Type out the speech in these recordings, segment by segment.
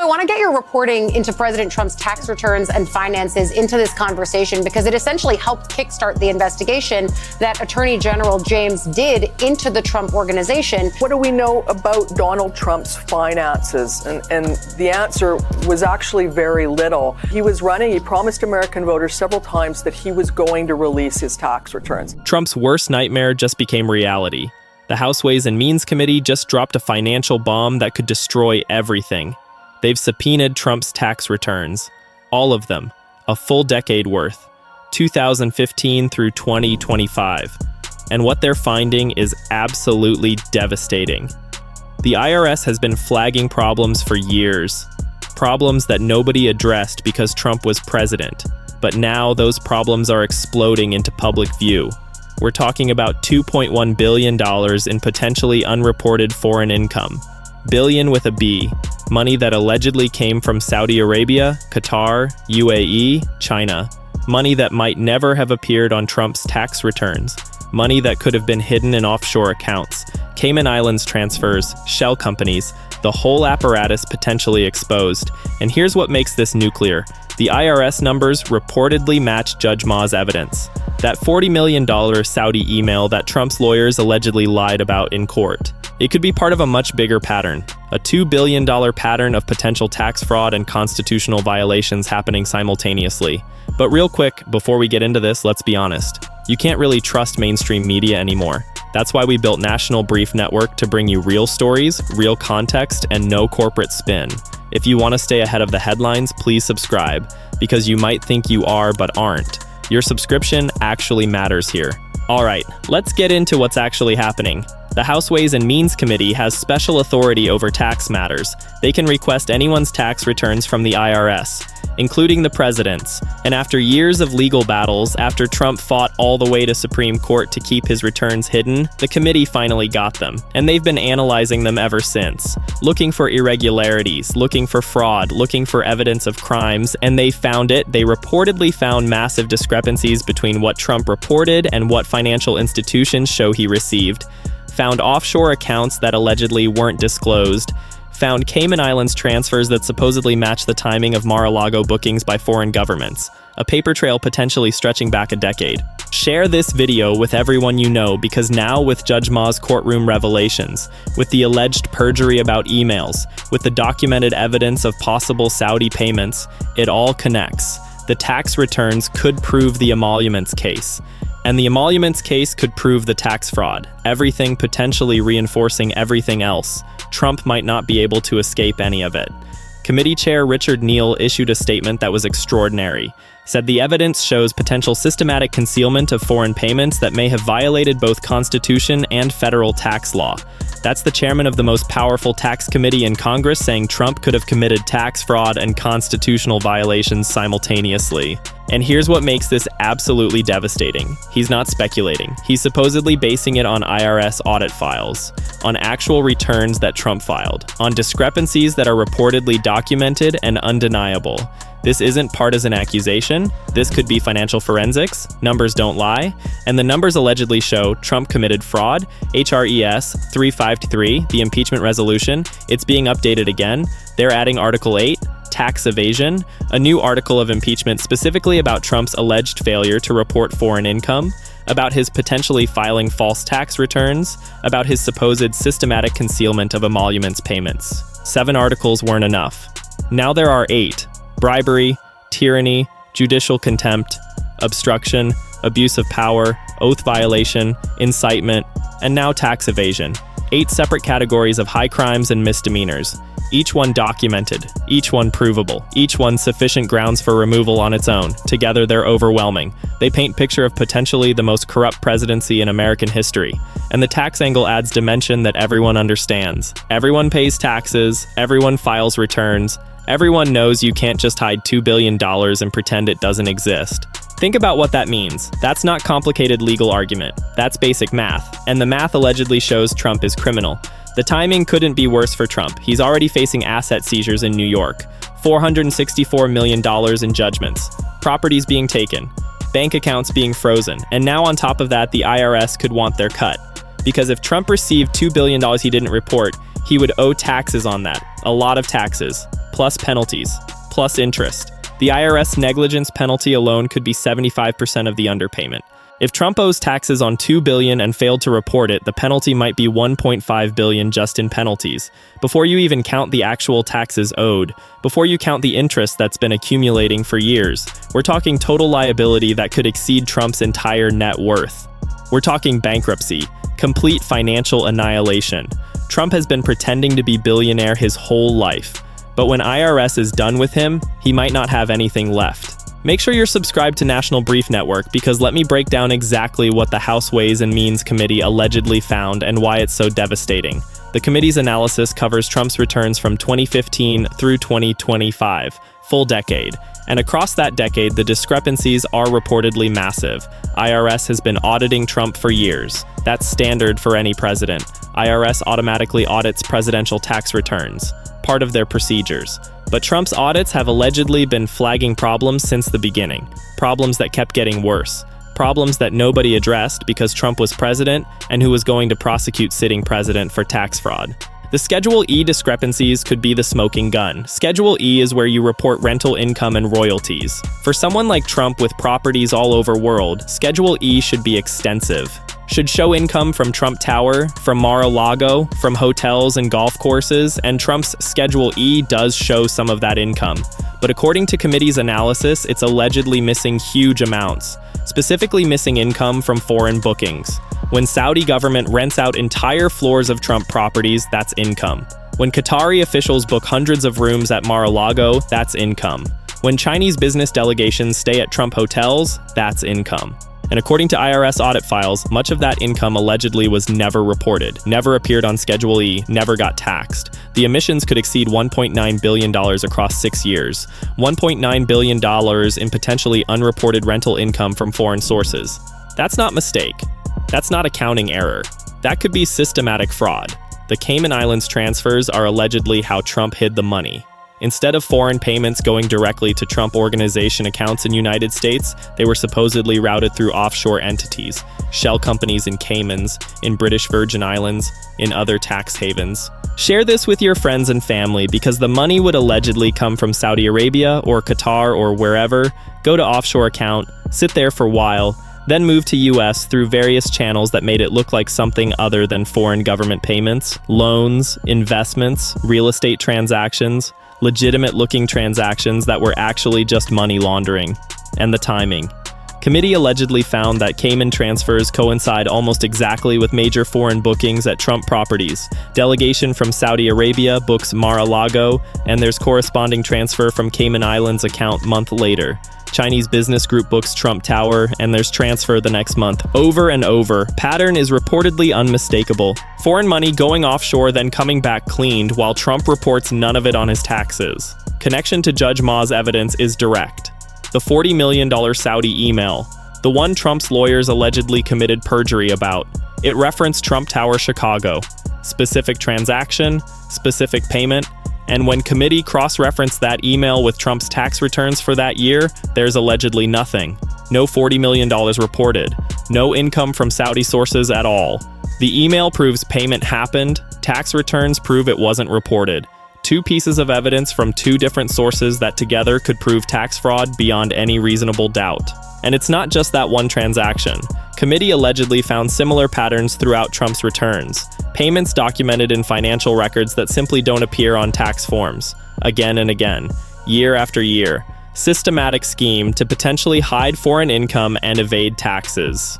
I want to get your reporting into President Trump's tax returns and finances into this conversation because it essentially helped kickstart the investigation that Attorney General James did into the Trump organization. What do we know about Donald Trump's finances? And the answer was actually very little. He was running, he promised American voters several times that he was going to release his tax returns. Trump's worst nightmare just became reality. The House Ways and Means Committee just dropped a financial bomb that could destroy everything. They've subpoenaed Trump's tax returns, all of them, a full decade worth, 2015 through 2025. And what they're finding is absolutely devastating. The IRS has been flagging problems for years, problems that nobody addressed because Trump was president. But now those problems are exploding into public view. We're talking about $2.1 billion in potentially unreported foreign income. Billion with a B, money that allegedly came from Saudi Arabia, Qatar, UAE, China. Money that might never have appeared on Trump's tax returns. Money that could have been hidden in offshore accounts. Cayman Islands transfers, shell companies, the whole apparatus potentially exposed. And here's what makes this nuclear. The IRS numbers reportedly match Judge Ma's evidence. That $40 million Saudi email that Trump's lawyers allegedly lied about in court. It could be part of a much bigger pattern, a $2 billion pattern of potential tax fraud and constitutional violations happening simultaneously. But real quick, before we get into this, let's be honest. You can't really trust mainstream media anymore. That's why we built National Brief Network to bring you real stories, real context, and no corporate spin. If you want to stay ahead of the headlines, please subscribe, because you might think you are but aren't. Your subscription actually matters here. All right, let's get into what's actually happening. The House Ways and Means Committee has special authority over tax matters. They can request anyone's tax returns from the IRS, including the president's. And after years of legal battles, after Trump fought all the way to Supreme Court to keep his returns hidden, the committee finally got them. And they've been analyzing them ever since, looking for irregularities, looking for fraud, looking for evidence of crimes, and they found it. They reportedly found massive discrepancies between what Trump reported and what financial institutions show he received. Found offshore accounts that allegedly weren't disclosed, found Cayman Islands transfers that supposedly match the timing of Mar-a-Lago bookings by foreign governments, a paper trail potentially stretching back a decade. Share this video with everyone you know, because now with Judge Ma's courtroom revelations, with the alleged perjury about emails, with the documented evidence of possible Saudi payments, it all connects. The tax returns could prove the emoluments case. And the emoluments case could prove the tax fraud, everything potentially reinforcing everything else. Trump might not be able to escape any of it. Committee Chair Richard Neal issued a statement that was extraordinary. Said the evidence shows potential systematic concealment of foreign payments that may have violated both Constitution and federal tax law. That's the chairman of the most powerful tax committee in Congress saying Trump could have committed tax fraud and constitutional violations simultaneously. And here's what makes this absolutely devastating. He's not speculating. He's supposedly basing it on IRS audit files, on actual returns that Trump filed, on discrepancies that are reportedly documented and undeniable. This isn't partisan accusation. This could be financial forensics. Numbers don't lie. And the numbers allegedly show Trump committed fraud. HRES 353, the impeachment resolution, it's being updated again. They're adding Article 8, tax evasion, a new article of impeachment specifically about Trump's alleged failure to report foreign income, about his potentially filing false tax returns, about his supposed systematic concealment of emoluments payments. 7 articles weren't enough. Now there are 8. Bribery, tyranny, judicial contempt, obstruction, abuse of power, oath violation, incitement, and now tax evasion. 8 separate categories of high crimes and misdemeanors. Each one documented, each one provable, each one sufficient grounds for removal on its own. Together, they're overwhelming. They paint a picture of potentially the most corrupt presidency in American history. And the tax angle adds dimension that everyone understands. Everyone pays taxes, everyone files returns, everyone knows you can't just hide $2 billion and pretend it doesn't exist. Think about what that means. That's not complicated legal argument. That's basic math. And the math allegedly shows Trump is criminal. The timing couldn't be worse for Trump. He's already facing asset seizures in New York, $464 million in judgments, properties being taken, bank accounts being frozen, and now on top of that, the IRS could want their cut. Because if Trump received $2 billion he didn't report, he would owe taxes on that. A lot of taxes, plus penalties, plus interest. The IRS negligence penalty alone could be 75% of the underpayment. If Trump owes taxes on $2 billion and failed to report it, the penalty might be $1.5 billion just in penalties. Before you even count the actual taxes owed, before you count the interest that's been accumulating for years, we're talking total liability that could exceed Trump's entire net worth. We're talking bankruptcy, complete financial annihilation. Trump has been pretending to be billionaire his whole life. But when IRS is done with him, he might not have anything left. Make sure you're subscribed to National Brief Network, because let me break down exactly what the House Ways and Means Committee allegedly found and why it's so devastating. The committee's analysis covers Trump's returns from 2015 through 2025, full decade. And across that decade, the discrepancies are reportedly massive. IRS has been auditing Trump for years. That's standard for any president. IRS automatically audits presidential tax returns, part of their procedures. But Trump's audits have allegedly been flagging problems since the beginning. Problems that kept getting worse. Problems that nobody addressed because Trump was president and who was going to prosecute sitting president for tax fraud. The Schedule E discrepancies could be the smoking gun. Schedule E is where you report rental income and royalties. For someone like Trump with properties all over world, Schedule E should be extensive. Should show income from Trump Tower, from Mar-a-Lago, from hotels and golf courses, and Trump's Schedule E does show some of that income. But according to committee's analysis, it's allegedly missing huge amounts, specifically missing income from foreign bookings. When Saudi government rents out entire floors of Trump properties, that's income. When Qatari officials book hundreds of rooms at Mar-a-Lago, that's income. When Chinese business delegations stay at Trump hotels, that's income. And according to IRS audit files, much of that income allegedly was never reported, never appeared on Schedule E, never got taxed. The emissions could exceed $1.9 billion across 6 years. $1.9 billion in potentially unreported rental income from foreign sources. That's not mistake. That's not accounting error. That could be systematic fraud. The Cayman Islands transfers are allegedly how Trump hid the money. Instead of foreign payments going directly to Trump Organization accounts in United States, they were supposedly routed through offshore entities, shell companies in Caymans, in British Virgin Islands, in other tax havens. Share this with your friends and family, because the money would allegedly come from Saudi Arabia or Qatar or wherever, go to offshore account, sit there for a while, then move to US through various channels that made it look like something other than foreign government payments, loans, investments, real estate transactions, legitimate-looking transactions that were actually just money laundering. And the timing. Committee allegedly found that Cayman transfers coincide almost exactly with major foreign bookings at Trump properties. Delegation from Saudi Arabia books Mar-a-Lago, and there's corresponding transfer from Cayman Islands account month later. Chinese business group books Trump Tower, and there's transfer the next month. Over and over. Pattern is reportedly unmistakable. Foreign money going offshore, then coming back cleaned, while Trump reports none of it on his taxes. Connection to Judge Ma's evidence is direct. The $40 million Saudi email, the one Trump's lawyers allegedly committed perjury about. It referenced Trump Tower Chicago. Specific transaction, specific payment, and when committee cross-referenced that email with Trump's tax returns for that year, there's allegedly nothing. No $40 million reported. No income from Saudi sources at all. The email proves payment happened. Tax returns prove it wasn't reported. Two pieces of evidence from two different sources that together could prove tax fraud beyond any reasonable doubt. And it's not just that one transaction. Committee allegedly found similar patterns throughout Trump's returns. Payments documented in financial records that simply don't appear on tax forms. Again and again. Year after year. Systematic scheme to potentially hide foreign income and evade taxes.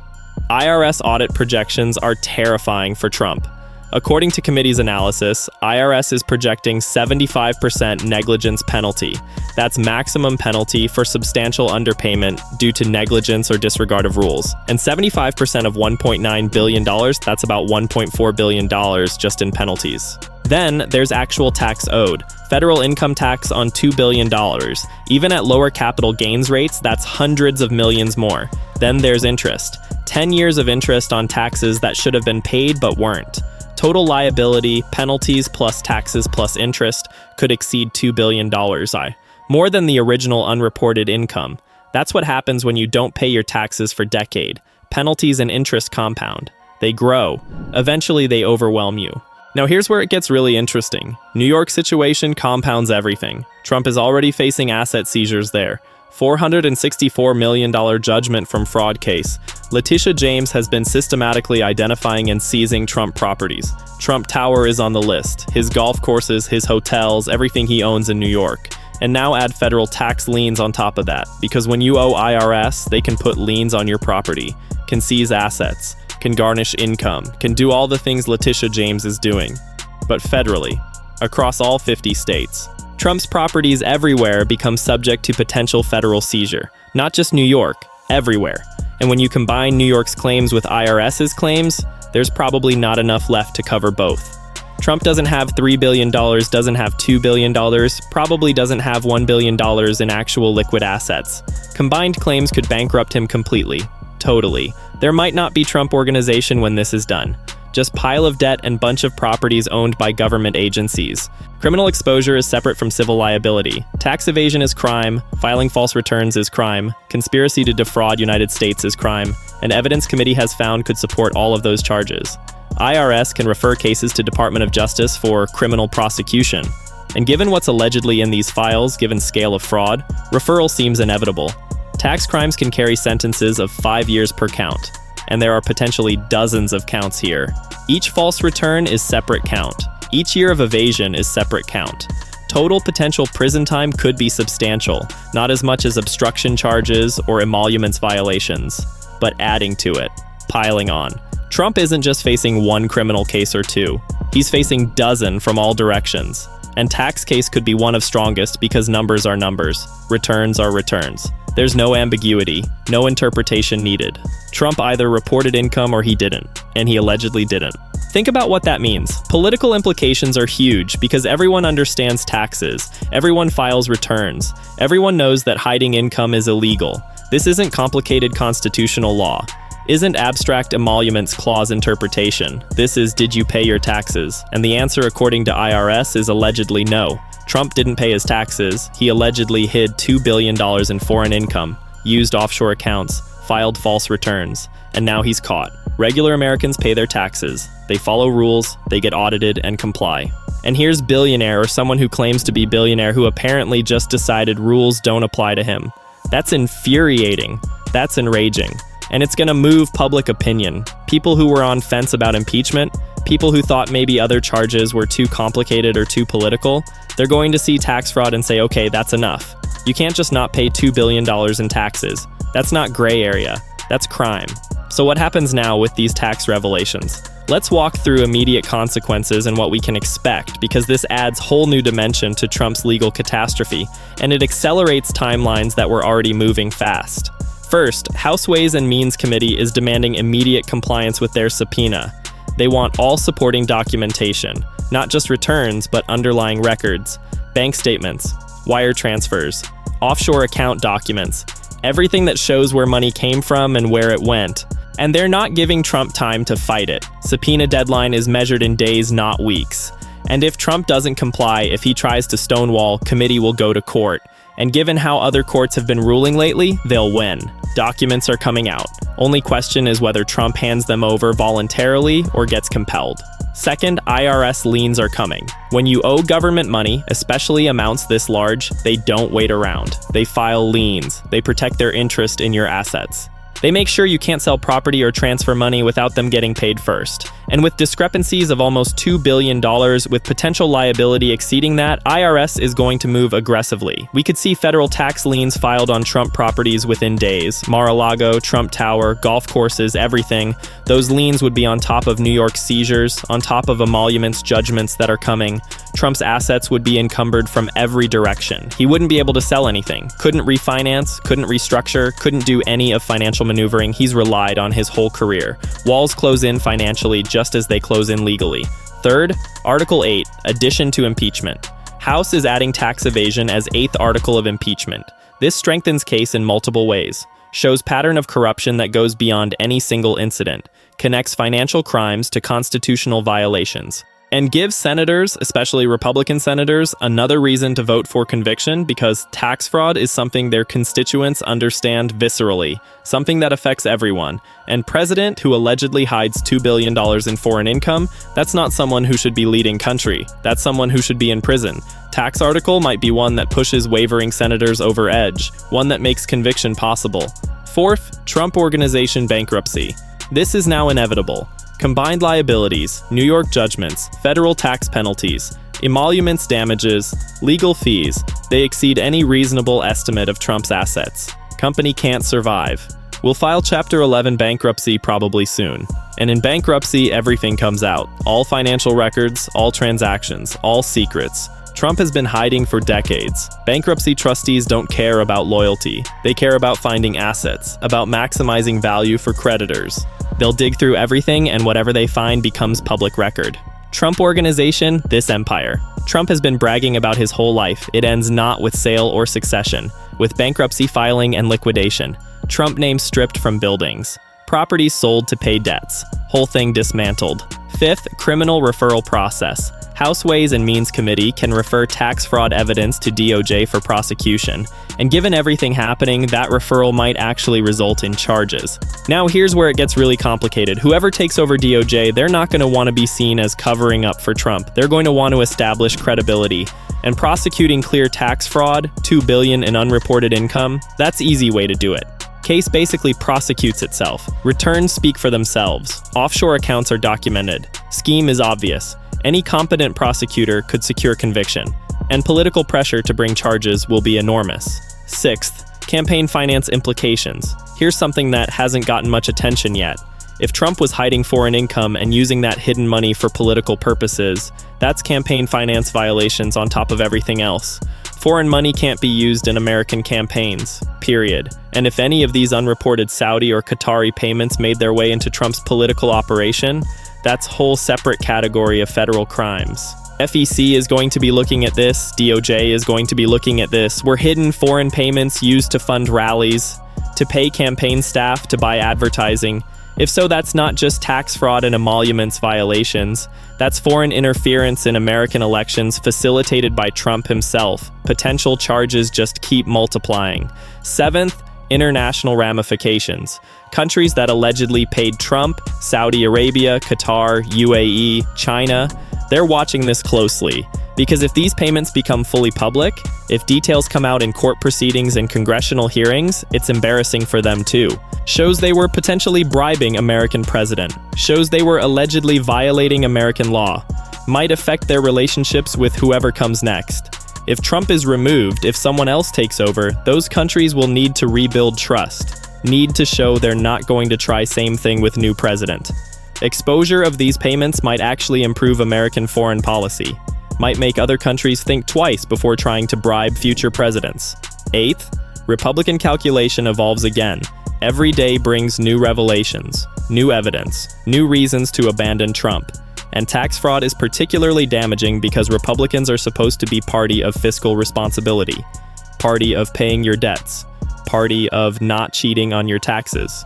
IRS audit projections are terrifying for Trump. According to committee's analysis, IRS is projecting 75% negligence penalty. That's maximum penalty for substantial underpayment due to negligence or disregard of rules. And 75% of $1.9 billion, that's about $1.4 billion just in penalties. Then there's actual tax owed. Federal income tax on $2 billion. Even at lower capital gains rates, that's hundreds of millions more. Then there's interest. 10 years of interest on taxes that should have been paid but weren't. Total liability, penalties plus taxes plus interest could exceed $2 billion. More than the original unreported income. That's what happens when you don't pay your taxes for a decade. Penalties and interest compound. They grow. Eventually they overwhelm you. Now here's where it gets really interesting. New York's situation compounds everything. Trump is already facing asset seizures there. $464 million judgment from fraud case. Letitia James has been systematically identifying and seizing Trump properties. Trump Tower is on the list. His golf courses, his hotels, everything he owns in New York. And now add federal tax liens on top of that, because when you owe IRS, they can put liens on your property, can seize assets, can garnish income, can do all the things Letitia James is doing. But federally, across all 50 states. Trump's properties everywhere become subject to potential federal seizure. Not just New York, everywhere. And when you combine New York's claims with IRS's claims, there's probably not enough left to cover both. Trump doesn't have $3 billion, doesn't have $2 billion, probably doesn't have $1 billion in actual liquid assets. Combined claims could bankrupt him completely. Totally. There might not be Trump Organization when this is done. Just pile of debt and bunch of properties owned by government agencies. Criminal exposure is separate from civil liability. Tax evasion is crime, filing false returns is crime, conspiracy to defraud United States is crime, and evidence committee has found could support all of those charges. IRS can refer cases to Department of Justice for criminal prosecution. And given what's allegedly in these files, given scale of fraud, referral seems inevitable. Tax crimes can carry sentences of 5 years per count, and there are potentially dozens of counts here. Each false return is separate count. Each year of evasion is separate count. Total potential prison time could be substantial, not as much as obstruction charges or emoluments violations, but adding to it, piling on. Trump isn't just facing one criminal case or two. He's facing dozens from all directions. And tax case could be one of strongest because numbers are numbers, returns are returns. There's no ambiguity, no interpretation needed. Trump either reported income or he didn't, and he allegedly didn't. Think about what that means. Political implications are huge because everyone understands taxes, everyone files returns, everyone knows that hiding income is illegal. This isn't complicated constitutional law. Isn't abstract emoluments clause interpretation. This is, did you pay your taxes? And the answer according to IRS is allegedly no. Trump didn't pay his taxes. He allegedly hid $2 billion in foreign income, used offshore accounts, filed false returns, and now he's caught. Regular Americans pay their taxes. They follow rules, they get audited and comply. And here's billionaire or someone who claims to be billionaire who apparently just decided rules don't apply to him. That's infuriating. That's enraging. And it's gonna move public opinion. People who were on fence about impeachment, people who thought maybe other charges were too complicated or too political, they're going to see tax fraud and say, okay, that's enough. You can't just not pay $2 billion in taxes. That's not gray area, that's crime. So what happens now with these tax revelations? Let's walk through immediate consequences and what we can expect, because this adds whole new dimension to Trump's legal catastrophe, and it accelerates timelines that were already moving fast. First, House Ways and Means Committee is demanding immediate compliance with their subpoena. They want all supporting documentation, not just returns, but underlying records, bank statements, wire transfers, offshore account documents, everything that shows where money came from and where it went. And they're not giving Trump time to fight it. Subpoena deadline is measured in days, not weeks. And if Trump doesn't comply, if he tries to stonewall, committee will go to court. And given how other courts have been ruling lately, they'll win. Documents are coming out. Only question is whether Trump hands them over voluntarily or gets compelled. Second, IRS liens are coming. When you owe government money, especially amounts this large, they don't wait around. They file liens. They protect their interest in your assets. They make sure you can't sell property or transfer money without them getting paid first. And with discrepancies of almost $2 billion, with potential liability exceeding that, IRS is going to move aggressively. We could see federal tax liens filed on Trump properties within days. Mar-a-Lago, Trump Tower, golf courses, everything. Those liens would be on top of New York seizures, on top of emoluments, judgments that are coming. Trump's assets would be encumbered from every direction. He wouldn't be able to sell anything, couldn't refinance, couldn't restructure, couldn't do any of financial maneuvering he's relied on his whole career. Walls close in financially just as they close in legally. Third, Article 8, addition to impeachment. House is adding tax evasion as 8th article of impeachment. This strengthens case in multiple ways, shows pattern of corruption that goes beyond any single incident, connects financial crimes to constitutional violations. And give senators, especially Republican senators, another reason to vote for conviction, because tax fraud is something their constituents understand viscerally, something that affects everyone. And president who allegedly hides $2 billion in foreign income, that's not someone who should be leading country. That's someone who should be in prison. Tax article might be one that pushes wavering senators over edge, one that makes conviction possible. Fourth, Trump Organization bankruptcy. This is now inevitable. Combined liabilities, New York judgments, federal tax penalties, emoluments damages, legal fees, they exceed any reasonable estimate of Trump's assets. Company can't survive. We'll file Chapter 11 bankruptcy probably soon. And in bankruptcy, everything comes out. All financial records, all transactions, all secrets. Trump has been hiding for decades. Bankruptcy trustees don't care about loyalty. They care about finding assets, about maximizing value for creditors. They'll dig through everything, and whatever they find becomes public record. Trump Organization, this empire. Trump has been bragging about his whole life. It ends not with sale or succession, with bankruptcy filing and liquidation. Trump name stripped from buildings. Properties sold to pay debts. Whole thing dismantled. Fifth, criminal referral process. House Ways and Means Committee can refer tax fraud evidence to DOJ for prosecution. And given everything happening, that referral might actually result in charges. Now here's where it gets really complicated. Whoever takes over DOJ, they're not going to want to be seen as covering up for Trump. They're going to want to establish credibility. And prosecuting clear tax fraud, $2 billion in unreported income, that's the easy way to do it. Case basically prosecutes itself. Returns speak for themselves. Offshore accounts are documented. Scheme is obvious. Any competent prosecutor could secure conviction, and political pressure to bring charges will be enormous. Sixth, campaign finance implications. Here's something that hasn't gotten much attention yet. If Trump was hiding foreign income and using that hidden money for political purposes, that's campaign finance violations on top of everything else. Foreign money can't be used in American campaigns, period. And if any of these unreported Saudi or Qatari payments made their way into Trump's political operation, that's a whole separate category of federal crimes. FEC is going to be looking at this, DOJ is going to be looking at this. Were hidden foreign payments used to fund rallies, to pay campaign staff, to buy advertising? If so, that's not just tax fraud and emoluments violations. That's foreign interference in American elections facilitated by Trump himself. Potential charges just keep multiplying. Seventh, international ramifications. Countries that allegedly paid Trump, Saudi Arabia, Qatar, UAE, China, they're watching this closely. Because if these payments become fully public, if details come out in court proceedings and congressional hearings, it's embarrassing for them too. Shows they were potentially bribing American president. Shows they were allegedly violating American law. Might affect their relationships with whoever comes next. If Trump is removed, if someone else takes over, those countries will need to rebuild trust. Need to show they're not going to try same thing with new president. Exposure of these payments might actually improve American foreign policy. Might make other countries think twice before trying to bribe future presidents. Eighth, Republican calculation evolves again. Every day brings new revelations, new evidence, new reasons to abandon Trump. And tax fraud is particularly damaging because Republicans are supposed to be party of fiscal responsibility, party of paying your debts, party of not cheating on your taxes.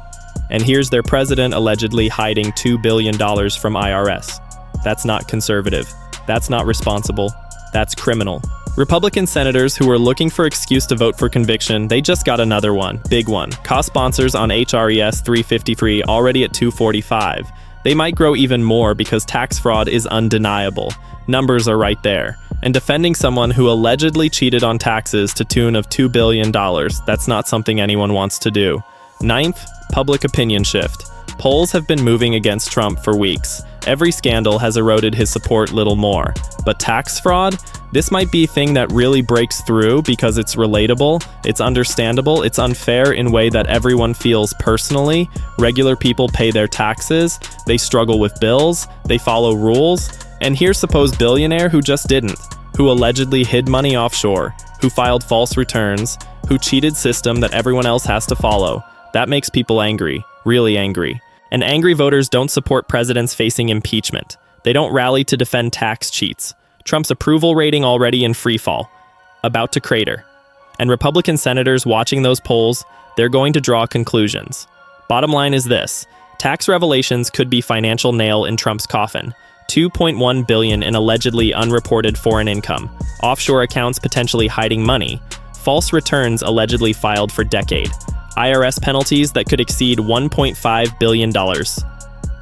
And here's their president allegedly hiding $2 billion from IRS. That's not conservative. That's not responsible. That's criminal. Republican senators who were looking for excuse to vote for conviction, they just got another one, big one. Co-sponsors on HRES 353 already at 245. They might grow even more because tax fraud is undeniable. Numbers are right there. And defending someone who allegedly cheated on taxes to tune of $2 billion, that's not something anyone wants to do. Ninth, public opinion shift. Polls have been moving against Trump for weeks. Every scandal has eroded his support little more. But tax fraud? This might be a thing that really breaks through because it's relatable, it's understandable, it's unfair in a way that everyone feels personally. Regular people pay their taxes, they struggle with bills, they follow rules. And here's supposed billionaire who just didn't, who allegedly hid money offshore, who filed false returns, who cheated system that everyone else has to follow. That makes people angry, really angry. And angry voters don't support presidents facing impeachment. They don't rally to defend tax cheats. Trump's approval rating already in freefall, about to crater. And Republican senators watching those polls, they're going to draw conclusions. Bottom line is this: tax revelations could be financial nail in Trump's coffin. $2.1 billion in allegedly unreported foreign income, offshore accounts potentially hiding money, false returns allegedly filed for decade, IRS penalties that could exceed $1.5 billion,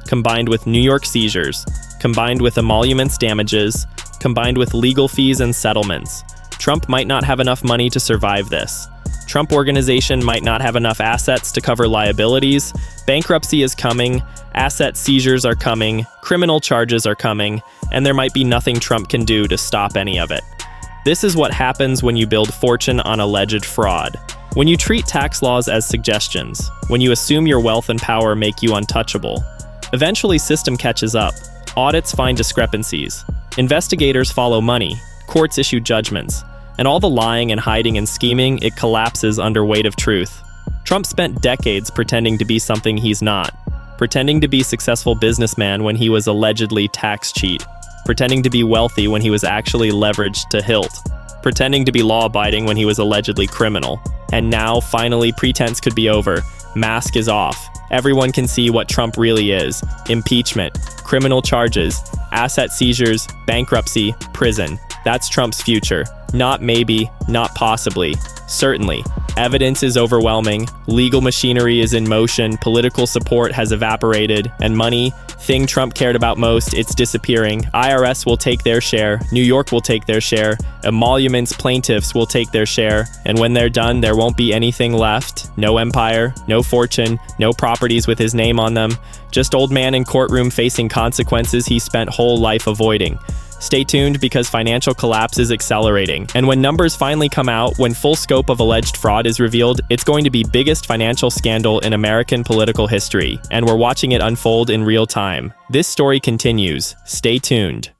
combined with New York seizures, combined with emoluments damages, combined with legal fees and settlements. Trump might not have enough money to survive this. Trump Organization might not have enough assets to cover liabilities. Bankruptcy is coming, asset seizures are coming, criminal charges are coming, and there might be nothing Trump can do to stop any of it. This is what happens when you build fortune on alleged fraud. When you treat tax laws as suggestions, when you assume your wealth and power make you untouchable. Eventually, system catches up. Audits find discrepancies. Investigators follow money. Courts issue judgments. And all the lying and hiding and scheming, it collapses under weight of truth. Trump spent decades pretending to be something he's not. Pretending to be a successful businessman when he was allegedly tax cheat. Pretending to be wealthy when he was actually leveraged to hilt. Pretending to be law-abiding when he was allegedly criminal. And now, finally, pretense could be over. Mask is off. Everyone can see what Trump really is. Impeachment, criminal charges, asset seizures, bankruptcy, prison. That's Trump's future. Not maybe, not possibly. Certainly. Evidence is overwhelming, legal machinery is in motion, political support has evaporated, and money, thing Trump cared about most, it's disappearing. IRS will take their share, New York will take their share, emoluments plaintiffs will take their share, and when they're done, there won't be anything left. No empire, no fortune, no properties with his name on them. Just old man in courtroom facing consequences he spent whole life avoiding. Stay tuned because financial collapse is accelerating. And when numbers finally come out, when full scope of alleged fraud is revealed, it's going to be biggest financial scandal in American political history. And we're watching it unfold in real time. This story continues. Stay tuned.